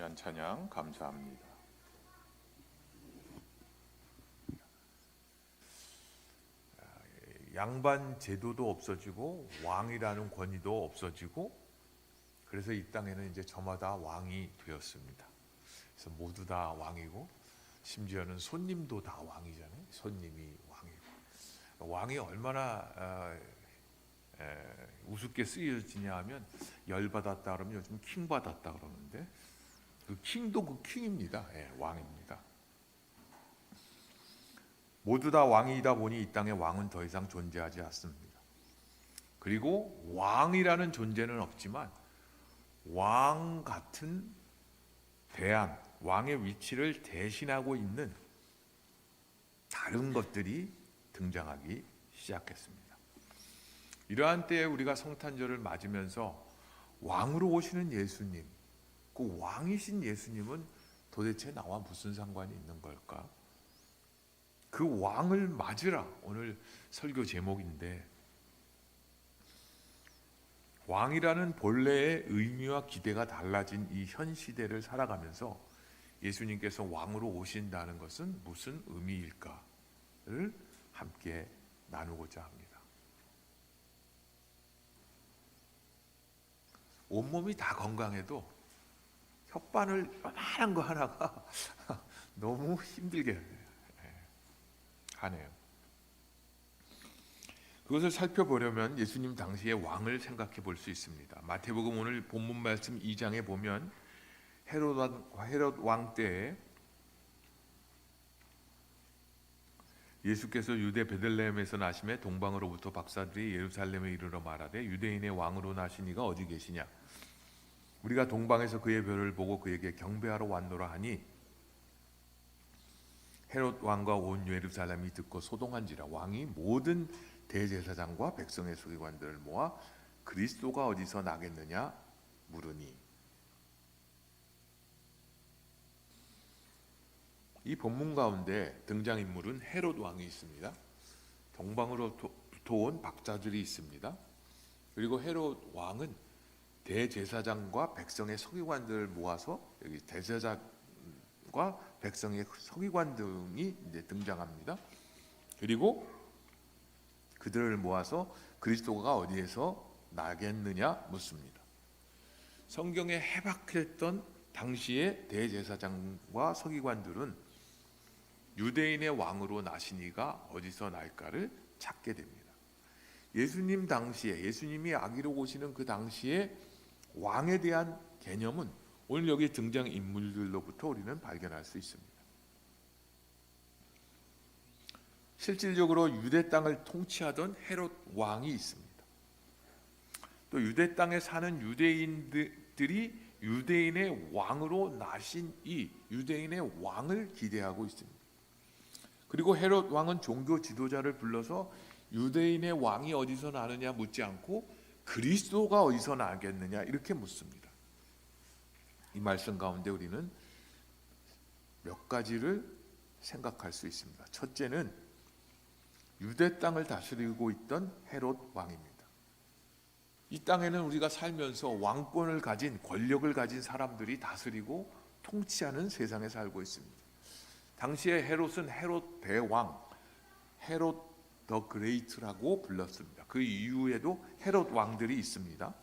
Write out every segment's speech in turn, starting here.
귀한 찬양 감사합니다. 양반 제도도 없어지고 왕이라는 권위도 없어지고, 그래서 이 땅에는 이제 저마다 왕이 되었습니다. 그래서 모두 다 왕이고, 심지어는 손님도 다 왕이잖아요. 손님이 왕이고, 왕이 얼마나 우습게 쓰여지냐 하면, 열받았다 그러면 요즘 킹 받았다 그러는데, 그 킹도 그 킹입니다. 왕입니다. 모두 다 왕이다 보니 이 땅에 왕은 더 이상 존재하지 않습니다. 그리고 왕이라는 존재는 없지만 왕 같은 대안, 왕의 위치를 대신하고 있는 다른 것들이 등장하기 시작했습니다. 이러한 때에 우리가 성탄절을 맞으면서 왕으로 오시는 예수님, 그 왕이신 예수님은 도대체 나와 무슨 상관이 있는 걸까? 그 왕을 맞으라, 오늘 설교 제목인데, 왕이라는 본래의 의미와 기대가 달라진 이 현 시대를 살아가면서 예수님께서 왕으로 오신다는 것은 무슨 의미일까를 함께 나누고자 합니다. 온몸이 다 건강해도 혓바늘 요만한 거 하나가 너무 힘들게 하네요. 그것을 살펴보려면 예수님 당시의 왕을 생각해 볼 수 있습니다. 마태복음 오늘 본문 말씀 2장에 보면 헤롯 왕 때에 예수께서 유대 베들레헴에서 나심에 동방으로부터 박사들이 예루살렘에 이르러 말하되 유대인의 왕으로 나신 이가 어디 계시냐? 우리가 동방에서 그의 별을 보고 그에게 경배하러 왔노라 하니 헤롯 왕과 온 예루살렘이 듣고 소동한지라. 왕이 모든 대제사장과 백성의 서기관들을 모아 그리스도가 어디서 나겠느냐 물으니. 이 본문 가운데 등장인물은 헤롯 왕이 있습니다. 동방으로부터 온 박사들이 있습니다. 그리고 헤롯 왕은 대제사장과 백성의 서기관들을 모아서, 여기 대제사장과 백성의 서기관 등이 이제 등장합니다. 그리고 그들을 모아서 그리스도가 어디에서 나겠느냐 묻습니다. 성경에 해박했던 당시의 대제사장과 서기관들은 유대인의 왕으로 나신 이가 어디서 날까를 찾게 됩니다. 예수님 당시에, 예수님이 아기로 오시는 그 당시에 왕에 대한 개념은 오늘 여기 등장인물들로부터 우리는 발견할 수 있습니다. 실질적으로 유대 땅을 통치하던 헤롯 왕이 있습니다. 또 유대 땅에 사는 유대인들이 유대인의 왕으로 나신 이 유대인의 왕을 기대하고 있습니다. 그리고 헤롯 왕은 종교 지도자를 불러서 유대인의 왕이 어디서 나느냐 묻지 않고 그리스도가 어디서 나겠느냐 이렇게 묻습니다. 이 말씀 가운데 우리는 몇 가지를 생각할 수 있습니다. 첫째는 유대 땅을 다스리고 있던 헤롯 왕입니다. 이 땅에는 우리가 살면서 왕권을 가진, 권력을 가진 사람들이 다스리고 통치하는 세상에 살고 있습니다. 당시에 헤롯은 헤롯 대왕, 헤롯 더 그레이트라고 불렀습니다. 그 이후에도 헤롯 왕들이 있습니다.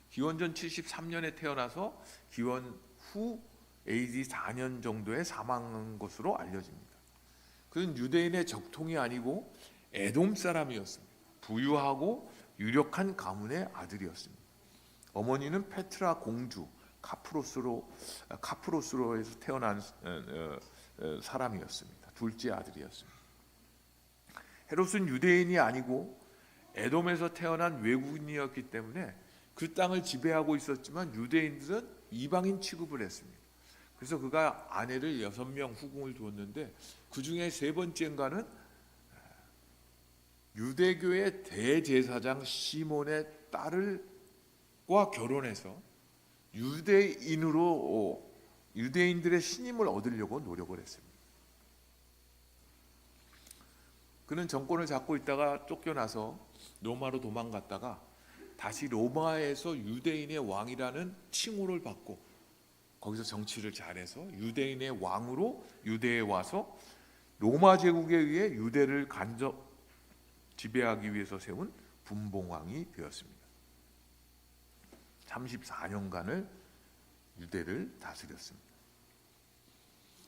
기원전 73년에 태어나서 기원 후 AD 4년 정도에 사망한 것으로 알려집니다. 그는 유대인의 적통이 아니고 에돔 사람이었습니다. 부유하고 유력한 가문의 아들이었습니다. 어머니는 페트라 공주 카프로스로에서 태어난 사람이었습니다. 둘째 아들이었습니다. 헤롯은 유대인이 아니고 에돔에서 태어난 외국인이었기 때문에 그 땅을 지배하고 있었지만 유대인들은 이방인 취급을 했습니다. 그래서 그가 아내를 6명 후궁을 두었는데 그 중에 세 번째인가는 유대교의 대제사장 시몬의 딸과 결혼해서 유대인들의 신임을 얻으려고 노력을 했습니다. 그는 정권을 잡고 있다가 쫓겨나서 로마로 도망갔다가 다시 로마에서 유대인의 왕이라는 칭호를 받고 거기서 정치를 잘해서 유대인의 왕으로 유대에 와서 로마 제국에 의해 유대를 간접 지배하기 위해서 세운 분봉왕이 되었습니다. 34년간을 유대를 다스렸습니다.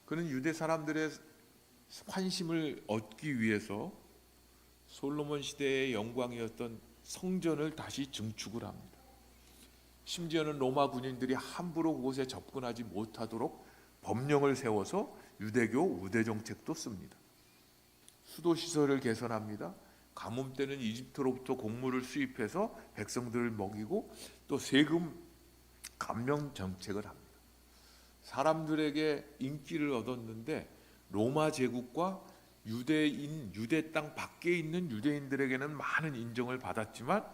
그는 유대 사람들의 환심을 얻기 위해서 솔로몬 시대의 영광이었던 성전을 다시 증축을 합니다. 심지어는 로마 군인들이 함부로 그곳에 접근하지 못하도록 법령을 세워서 유대교 우대 정책도 씁니다. 수도 시설을 개선합니다. 가뭄 때는 이집트로부터 곡물을 수입해서 백성들을 먹이고 또 세금 감면 정책을 합니다. 사람들에게 인기를 얻었는데 로마 제국과 유대 땅 밖에 있는 유대인들에게는 많은 인정을 받았지만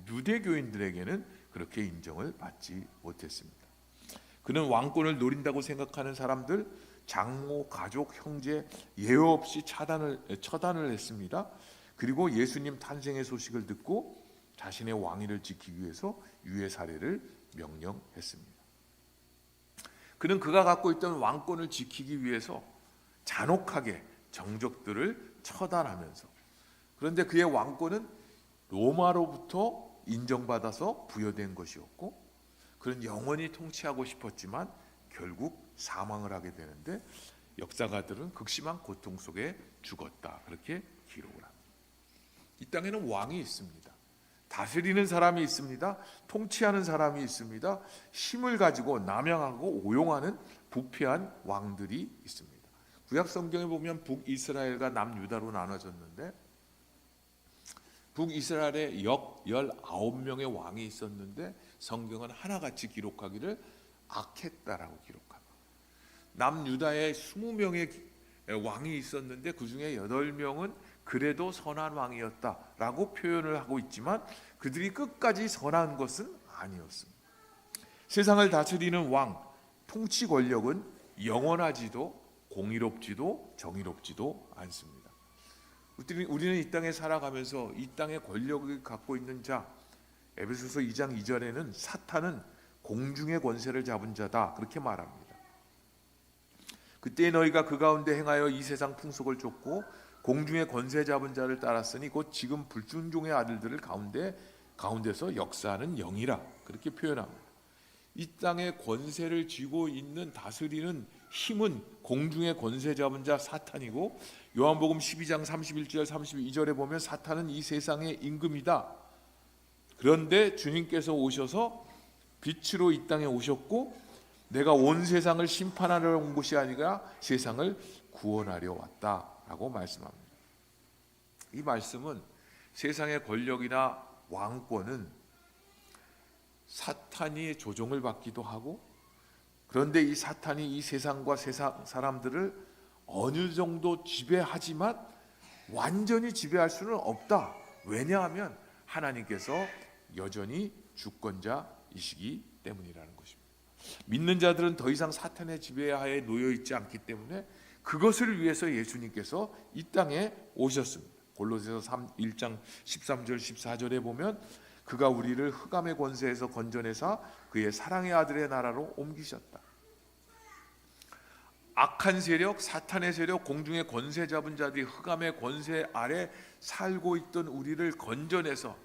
유대교인들에게는 그렇게 인정을 받지 못했습니다. 그는 왕권을 노린다고 생각하는 사람들, 장모, 가족, 형제 예외 없이 처단을 했습니다. 그리고 예수님 탄생의 소식을 듣고 자신의 왕위를 지키기 위해서 유해 살해를 명령했습니다. 그는 그가 갖고 있던 왕권을 지키기 위해서 잔혹하게 정적들을 처단하면서, 그런데 그의 왕권은 로마로부터 인정받아서 부여된 것이었고 그는 영원히 통치하고 싶었지만 결국 사망을 하게 되는데 역사가들은 극심한 고통 속에 죽었다 그렇게 기록을 합니다. 이 땅에는 왕이 있습니다. 다스리는 사람이 있습니다. 통치하는 사람이 있습니다. 힘을 가지고 남용하고 오용하는 부패한 왕들이 있습니다. 구약 성경에 보면 북이스라엘과 남유다로 나눠졌는데 북이스라엘에 역 19명의 왕이 있었는데 성경은 하나같이 기록하기를 악했다라고 기록합니다. 남유다에 20명의 왕이 있었는데 그 중에 8명은 그래도 선한 왕이었다라고 표현을 하고 있지만 그들이 끝까지 선한 것은 아니었습니다. 세상을 다스리는 왕, 통치 권력은 영원하지도 공의롭지도 정의롭지도 않습니다. 우리는 이 땅에 살아가면서 이 땅의 권력을 갖고 있는 자, 에베소서 2장 2절에는 사탄은 공중의 권세를 잡은 자다 그렇게 말합니다. 그때 너희가 그 가운데 행하여 이 세상 풍속을 쫓고 공중의 권세 잡은 자를 따랐으니 곧 지금 불순종의 아들들을 가운데서 역사하는 영이라 그렇게 표현합니다. 이 땅의 권세를 쥐고 있는 다스리는 힘은 공중의 권세 잡은 자 사탄이고 요한복음 12장 31절 32절에 보면 사탄은 이 세상의 임금이다. 그런데 주님께서 오셔서 빛으로 이 땅에 오셨고 내가 온 세상을 심판하러 온 것이 아니라 세상을 구원하려 왔다라고 말씀합니다. 이 말씀은 세상의 권력이나 왕권은 사탄이 조종을 받기도 하고 그런데 이 사탄이 이 세상과 세상 사람들을 어느 정도 지배하지만 완전히 지배할 수는 없다. 왜냐하면 하나님께서 여전히 주권자이시기 때문이라는 것입니다. 믿는 자들은 더 이상 사탄의 지배하에 놓여 있지 않기 때문에 그것을 위해서 예수님께서 이 땅에 오셨습니다. 골로새서 1장 13절 14절에 보면 그가 우리를 흑암의 권세에서 건져내사 그의 사랑의 아들의 나라로 옮기셨다. 악한 세력, 사탄의 세력, 공중의 권세 잡은 자들이 흑암의 권세 아래 살고 있던 우리를 건져내서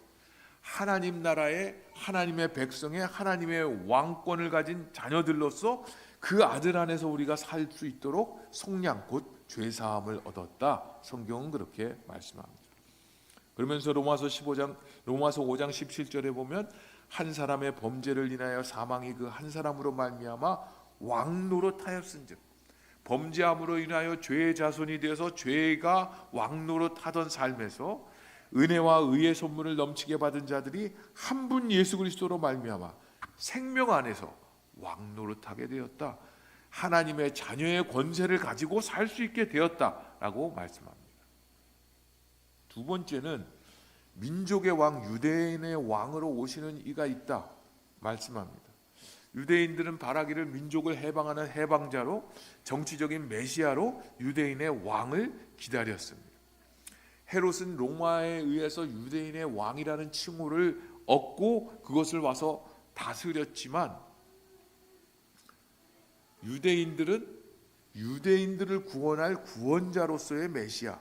하나님 나라의 하나님의 백성의 하나님의 왕권을 가진 자녀들로서 그 아들 안에서 우리가 살 수 있도록 속량 곧 죄사함을 얻었다. 성경은 그렇게 말씀합니다. 그러면서 로마서 5장 17절에 보면 한 사람의 범죄를 인하여 사망이 그 한 사람으로 말미암아 왕노릇하였은즉 범죄함으로 인하여 죄의 자손이 되어서 죄가 왕노릇하던 삶에서 은혜와 의의 선물을 넘치게 받은 자들이 한 분 예수 그리스도로 말미암아 생명 안에서 왕노릇하게 되었다. 하나님의 자녀의 권세를 가지고 살 수 있게 되었다라고 말씀합니다. 두 번째는 민족의 왕 유대인의 왕으로 오시는 이가 있다 말씀합니다. 유대인들은 바라기를 민족을 해방하는 해방자로 정치적인 메시아로 유대인의 왕을 기다렸습니다. 헤롯은 로마에 의해서 유대인의 왕이라는 칭호를 얻고 그것을 와서 다스렸지만 유대인들을 구원할 구원자로서의 메시아,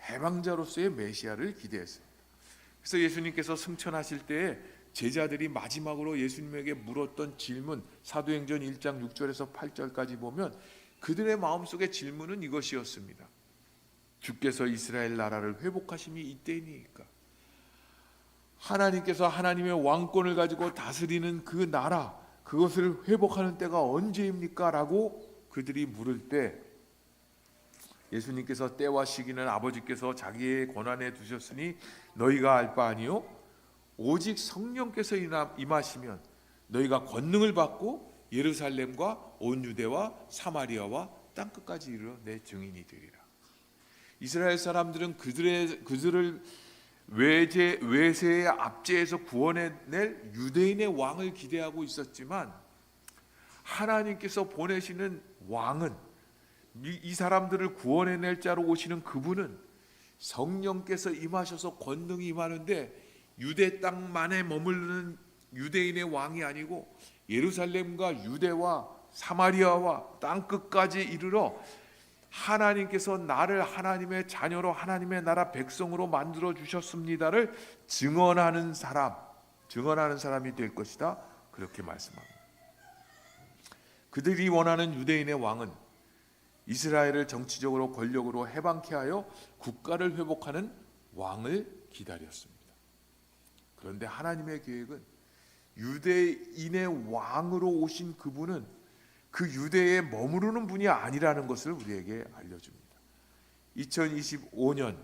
해방자로서의 메시아를 기대했습니다. 그래서 예수님께서 승천하실 때에 제자들이 마지막으로 예수님에게 물었던 질문, 사도행전 1장 6절에서 8절까지 보면 그들의 마음속의 질문은 이것이었습니다. 주께서 이스라엘 나라를 회복하심이 이때이니까? 하나님께서 하나님의 왕권을 가지고 다스리는 그 나라, 그것을 회복하는 때가 언제입니까? 라고 그들이 물을 때 예수님께서 때와 시기는 아버지께서 자기의 권한에 두셨으니 너희가 알 바 아니요? 오직 성령께서 임하시면 너희가 권능을 받고 예루살렘과 온 유대와 사마리아와 땅끝까지 이르러 내 증인이 되리라. 이스라엘 사람들은 그들을 외세의 압제에서 구원해낼 유대인의 왕을 기대하고 있었지만 하나님께서 보내시는 왕은, 이 사람들을 구원해낼 자로 오시는 그분은 성령께서 임하셔서 권능이 임하는데 유대 땅만에 머무르는 유대인의 왕이 아니고 예루살렘과 유대와 사마리아와 땅끝까지 이르러 하나님께서 나를 하나님의 자녀로 하나님의 나라 백성으로 만들어 주셨습니다를 증언하는 사람이 될 것이다. 그렇게 말씀합니다. 그들이 원하는 유대인의 왕은 이스라엘을 정치적으로 권력으로 해방케 하여 국가를 회복하는 왕을 기다렸습니다. 그런데 하나님의 계획은 유대인의 왕으로 오신 그분은 그 유대에 머무르는 분이 아니라는 것을 우리에게 알려줍니다. 2025년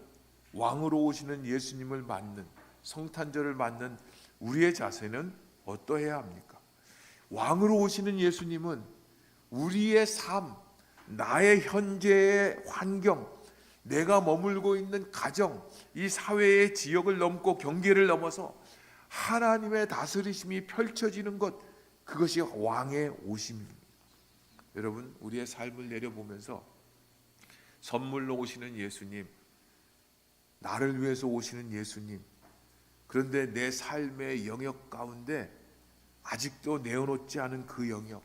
왕으로 오시는 예수님을 맞는, 성탄절을 맞는 우리의 자세는 어떠해야 합니까? 왕으로 오시는 예수님은 우리의 삶, 나의 현재의 환경, 내가 머물고 있는 가정, 이 사회의 지역을 넘고 경계를 넘어서 하나님의 다스리심이 펼쳐지는 것, 그것이 왕의 오심입니다. 여러분, 우리의 삶을 내려보면서 선물로 오시는 예수님, 나를 위해서 오시는 예수님, 그런데 내 삶의 영역 가운데 아직도 내어놓지 않은 그 영역,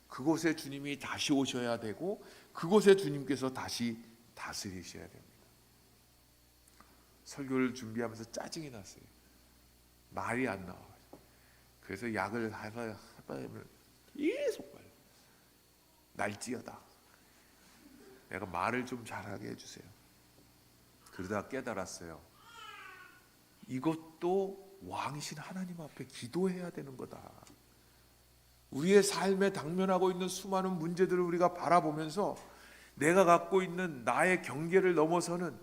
그곳에 주님이 다시 오셔야 되고 그곳에 주님께서 다시 다스리셔야 됩니다. 설교를 준비하면서 짜증이 났어요. 말이 안 나와요. 그래서 약을 하다 보면 계속 말해요. 날찌어다. 내가 말을 좀 잘하게 해주세요. 그러다 깨달았어요. 이것도 왕이신 하나님 앞에 기도해야 되는 거다. 우리의 삶에 당면하고 있는 수많은 문제들을 우리가 바라보면서 내가 갖고 있는 나의 경계를 넘어서는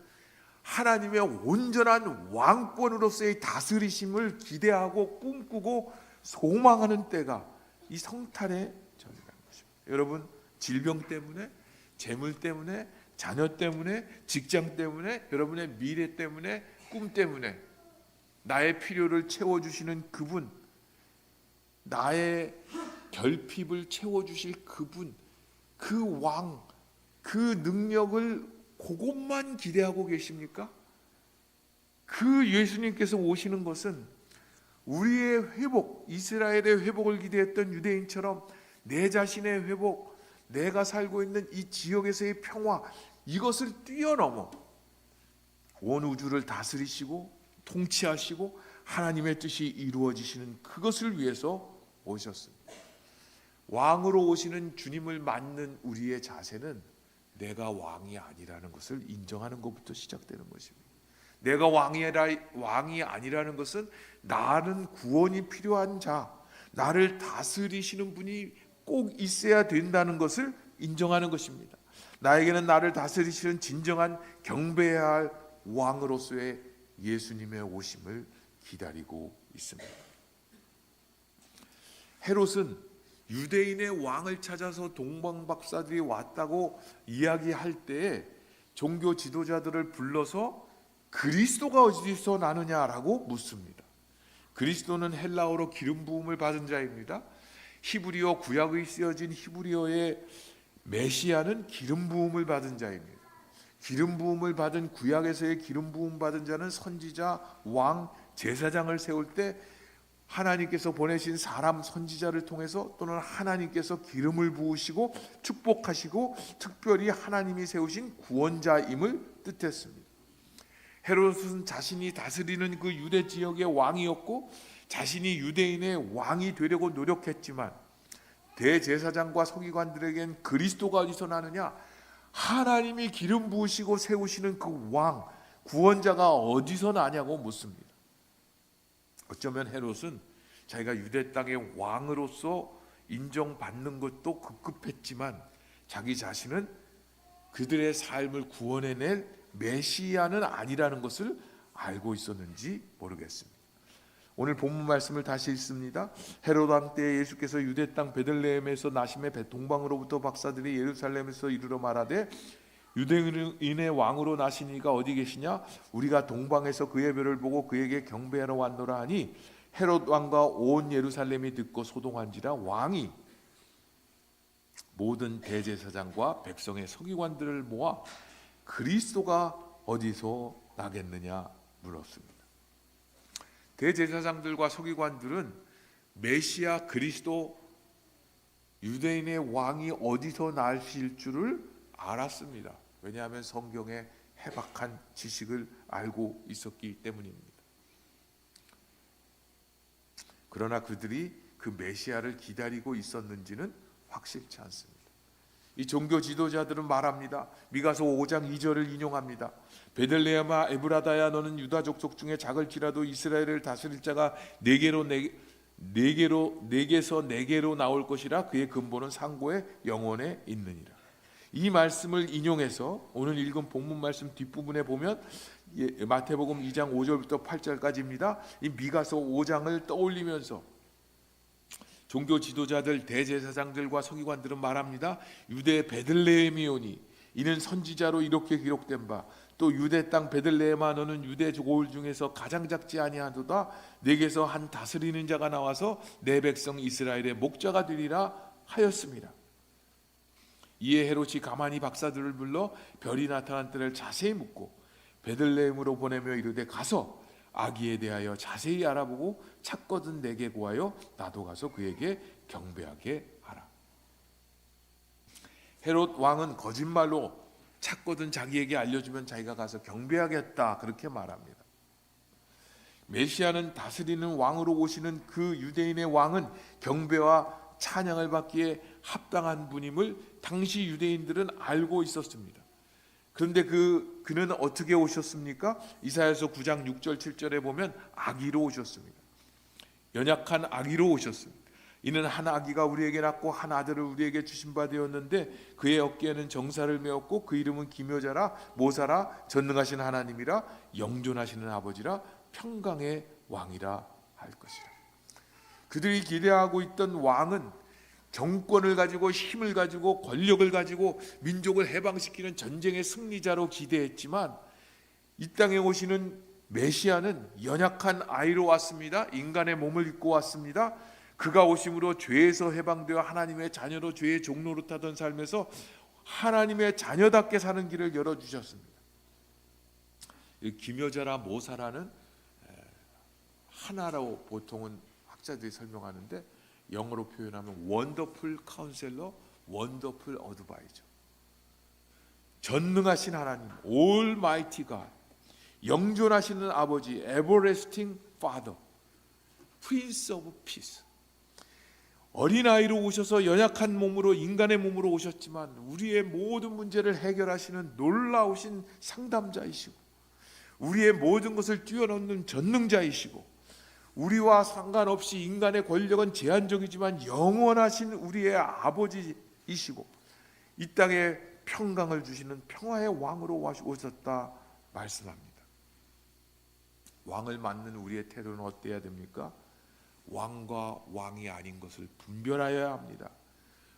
하나님의 온전한 왕권으로서의 다스리심을 기대하고 꿈꾸고 소망하는 때가 이 성탄의 전이라는 것입니다. 여러분, 질병 때문에, 재물 때문에, 자녀 때문에, 직장 때문에, 여러분의 미래 때문에, 꿈 때문에 나의 필요를 채워주시는 그분, 나의 결핍을 채워주실 그분, 그 왕, 그 능력을 그것만 기대하고 계십니까? 그 예수님께서 오시는 것은 우리의 회복, 이스라엘의 회복을 기대했던 유대인처럼 내 자신의 회복, 내가 살고 있는 이 지역에서의 평화, 이것을 뛰어넘어 온 우주를 다스리시고 통치하시고 하나님의 뜻이 이루어지시는 그것을 위해서 오셨습니다. 왕으로 오시는 주님을 맞는 우리의 자세는 내가 왕이 아니라는 것을 인정하는 것부터 시작되는 것입니다. 내가 왕이 아니라는 것은 나는 구원이 필요한 자, 나를 다스리시는 분이 꼭 있어야 된다는 것을 인정하는 것입니다. 나에게는 나를 다스리시는 진정한 경배해야 할 왕으로서의 예수님의 오심을 기다리고 있습니다. 헤롯은 유대인의 왕을 찾아서 동방박사들이 왔다고 이야기할 때에 종교 지도자들을 불러서 그리스도가 어디서 나느냐라고 묻습니다. 그리스도는 헬라어로 기름 부음을 받은 자입니다. 히브리어 구약의 쓰여진 히브리어의 메시아는 기름 부음을 받은 자입니다. 기름 부음을 받은 구약에서의 기름 부음 받은 자는 선지자, 왕, 제사장을 세울 때 하나님께서 보내신 사람 선지자를 통해서 또는 하나님께서 기름을 부으시고 축복하시고 특별히 하나님이 세우신 구원자임을 뜻했습니다. 헤롯은 자신이 다스리는 그 유대 지역의 왕이었고 자신이 유대인의 왕이 되려고 노력했지만 대제사장과 서기관들에겐 그리스도가 어디서 나느냐? 하나님이 기름 부으시고 세우시는 그 왕, 구원자가 어디서 나냐고 묻습니다. 어쩌면 헤롯은 자기가 유대 땅의 왕으로서 인정받는 것도 급급했지만 자기 자신은 그들의 삶을 구원해낼 메시아는 아니라는 것을 알고 있었는지 모르겠습니다. 오늘 본문 말씀을 다시 읽습니다. 헤롯 왕 때에 예수께서 유대 땅 베들레헴에서 나심에 동방으로부터 박사들이 예루살렘에서 이르러 말하되 유대인의 왕으로 나시니가 어디 계시냐? 우리가 동방에서 그의 별을 보고 그에게 경배하러 왔노라 하니 헤롯 왕과 온 예루살렘이 듣고 소동한지라 왕이 모든 대제사장과 백성의 서기관들을 모아 그리스도가 어디서 나겠느냐 물었습니다. 대제사장들과 서기관들은 메시아 그리스도 유대인의 왕이 어디서 나실 줄을 알았습니다. 왜냐하면 성경의 해박한 지식을 알고 있었기 때문입니다. 그러나 그들이 그 메시아를 기다리고 있었는지는 확실치 않습니다. 이 종교 지도자들은 말합니다. 미가서 5장 2절을 인용합니다. 베들레헴아 에브라다야 너는 유다 족속 중에 작을지라도 이스라엘을 다스릴 자가 네게서 네게로 나올 것이라 그의 근본은 상고의 영원에 있느니라. 이 말씀을 인용해서 오늘 읽은 본문 말씀 뒷부분에 보면 마태복음 2장 5절부터 8절까지입니다. 이 미가서 5장을 떠올리면서 종교 지도자들 대제사장들과 서기관들은 말합니다. 유대 베들레헴이오니 이는 선지자로 이렇게 기록된 바 또 유대 땅 베들레헴아 너는 유대 고을 중에서 가장 작지 아니하도다 내게서 한 다스리는 자가 나와서 내 백성 이스라엘의 목자가 되리라 하였습니다. 이에 헤롯이 가만히 박사들을 불러 별이 나타난 때를 자세히 묻고 베들레헴으로 보내며 이르되 가서 아기에 대하여 자세히 알아보고 찾거든 내게 구하여 나도 가서 그에게 경배하게 하라. 헤롯 왕은 거짓말로 찾거든 자기에게 알려주면 자기가 가서 경배하겠다 그렇게 말합니다. 메시아는 다스리는 왕으로 오시는 그 유대인의 왕은 경배와 찬양을 받기에 합당한 분임을 당시 유대인들은 알고 있었습니다. 그런데 그는 어떻게 오셨습니까? 이사야서 9장 6절 7절에 보면 아기로 오셨습니다. 연약한 아기로 오셨습니다. 이는 한 아기가 우리에게 낳고 한 아들을 우리에게 주신 바 되었는데 그의 어깨에는 정사를 메었고 그 이름은 기묘자라 모사라 전능하신 하나님이라 영존하시는 아버지라 평강의 왕이라 할 것이라. 그들이 기대하고 있던 왕은 정권을 가지고 힘을 가지고 권력을 가지고 민족을 해방시키는 전쟁의 승리자로 기대했지만 이 땅에 오시는 메시아는 연약한 아이로 왔습니다. 인간의 몸을 입고 왔습니다. 그가 오심으로 죄에서 해방되어 하나님의 자녀로 죄의 종로로 타던 삶에서 하나님의 자녀답게 사는 길을 열어주셨습니다. 기묘자라 모사라는 하나로 보통은 학자들이 설명하는데 영어로 표현하면 원더풀 카운셀러, 원더풀 어드바이저. 전능하신 하나님, 올마이티 갓, 영존하시는 아버지, 에버레스팅 파더, 프린스 오브 피스. 어린아이로 오셔서 연약한 몸으로 인간의 몸으로 오셨지만 우리의 모든 문제를 해결하시는 놀라우신 상담자이시고 우리의 모든 것을 뛰어넘는 전능자이시고 우리와 상관없이 인간의 권력은 제한적이지만 영원하신 우리의 아버지이시고 이 땅에 평강을 주시는 평화의 왕으로 오셨다 말씀합니다. 왕을 맞는 우리의 태도는 어때야 됩니까? 왕과 왕이 아닌 것을 분별하여야 합니다.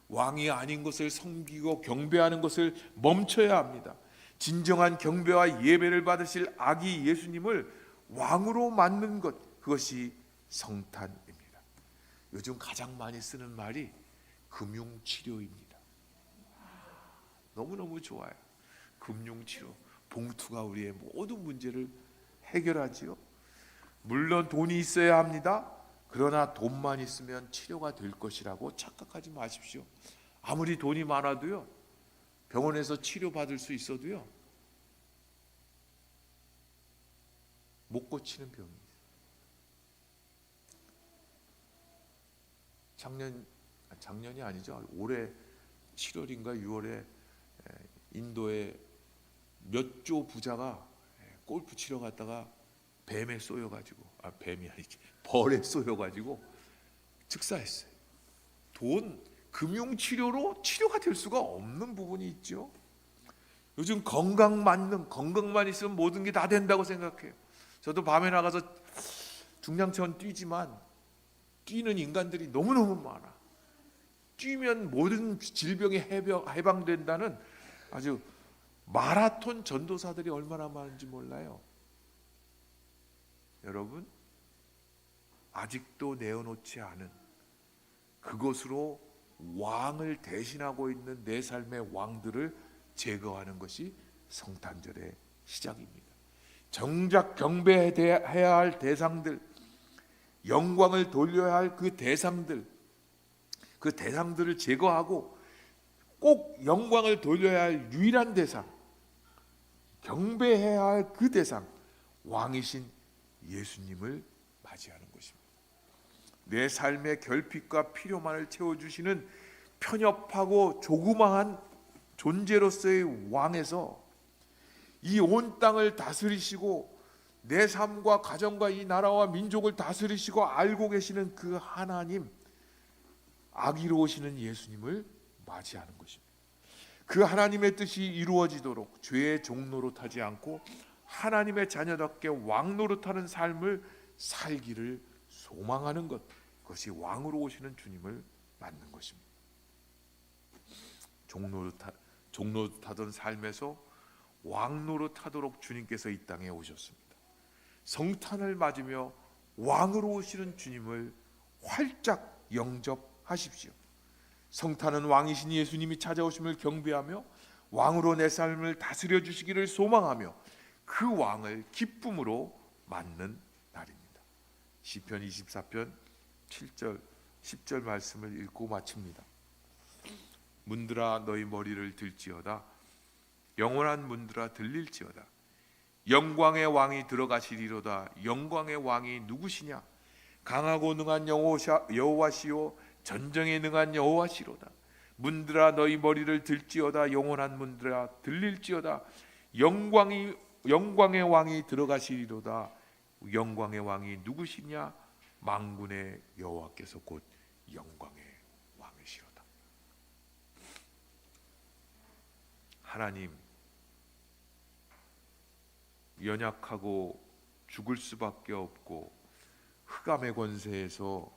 왕이 아닌 것을 섬기고 경배하는 것을 멈춰야 합니다. 진정한 경배와 예배를 받으실 아기 예수님을 왕으로 맞는 것, 그것이 성탄입니다. 요즘 가장 많이 쓰는 말이 금융치료입니다. 너무너무 좋아요. 금융치료, 봉투가 우리의 모든 문제를 해결하지요. 물론 돈이 있어야 합니다. 그러나 돈만 있으면 치료가 될 것이라고 착각하지 마십시오. 아무리 돈이 많아도요, 병원에서 치료받을 수 있어도요, 못 고치는 병이 있어요. 작년이 아니죠. 올해 7월인가 6월에 인도의 몇 조 부자가 골프 치러 갔다가 뱀에 쏘여가지고, 뱀이 아니지, 벌에 쏘여가지고 즉사했어요. 금융 치료로 치료가 될 수가 없는 부분이 있죠. 요즘 건강만 있으면 모든 게 다 된다고 생각해요. 저도 밤에 나가서 중량천 뛰지만 뛰는 인간들이 너무너무 많아. 뛰면 모든 질병이 해방된다는 아주 마라톤 전도사들이 얼마나 많은지 몰라요. 여러분, 아직도 내어놓지 않은 그것으로 왕을 대신하고 있는 내 삶의 왕들을 제거하는 것이 성탄절의 시작입니다. 정작 경배해야 할 대상들, 영광을 돌려야 할 그 대상들을 제거하고 꼭 영광을 돌려야 할 유일한 대상, 경배해야 할 그 대상, 왕이신 예수님을 맞이하는 것입니다. 내 삶의 결핍과 필요만을 채워주시는 편협하고 조그마한 존재로서의 왕에서 이 온 땅을 다스리시고 내 삶과 가정과 이 나라와 민족을 다스리시고 알고 계시는 그 하나님, 악이로우시는 예수님을 맞이하는 것입니다. 그 하나님의 뜻이 이루어지도록 죄의 종노릇하지 않고 하나님의 자녀답게 왕노릇하는 삶을 살기를 소망하는 것, 그것이 왕으로 오시는 주님을 맞는 것입니다. 종노릇하던 삶에서 왕노릇하도록 주님께서 이 땅에 오셨습니다. 성탄을 맞으며 왕으로 오시는 주님을 활짝 영접하십시오. 성탄은 왕이신 예수님이 찾아오심을 경배하며 왕으로 내 삶을 다스려 주시기를 소망하며 그 왕을 기쁨으로 맞는 날입니다. 시편 24편 7절 10절 말씀을 읽고 마칩니다. 문들아 너희 머리를 들지어다. 영원한 문들아 들릴지어다. 영광의 왕이 들어가시리로다. 영광의 왕이 누구시냐? 강하고 능한 여호와시요 전쟁에 능한 여호와시로다. 문들아 너희 머리를 들지어다. 영원한 문들아 들릴지어다. 영광의 왕이 들어가시리로다. 영광의 왕이 누구시냐? 만군의 여호와께서 곧 영광의 왕이시로다. 하나님, 연약하고 죽을 수밖에 없고 흑암의 권세에서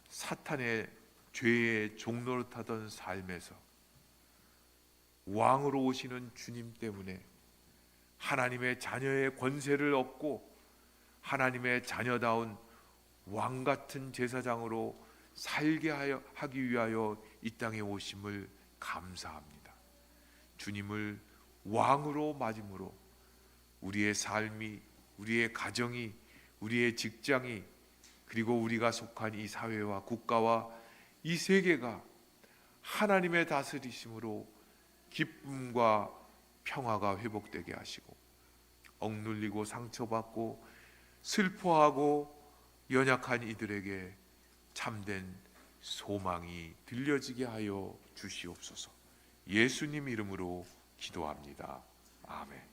사탄의 죄의 종노릇하던 삶에서 왕으로 오시는 주님 때문에 하나님의 자녀의 권세를 얻고 하나님의 자녀다운 왕 같은 제사장으로 살게 하기 위하여 이 땅에 오심을 감사합니다. 주님을 왕으로 맞음으로 우리의 삶이, 우리의 가정이, 우리의 직장이, 그리고 우리가 속한 이 사회와 국가와 이 세계가 하나님의 다스리심으로 기쁨과 평화가 회복되게 하시고 억눌리고 상처받고 슬퍼하고 연약한 이들에게 참된 소망이 들려지게 하여 주시옵소서. 예수님 이름으로 기도합니다. 아멘.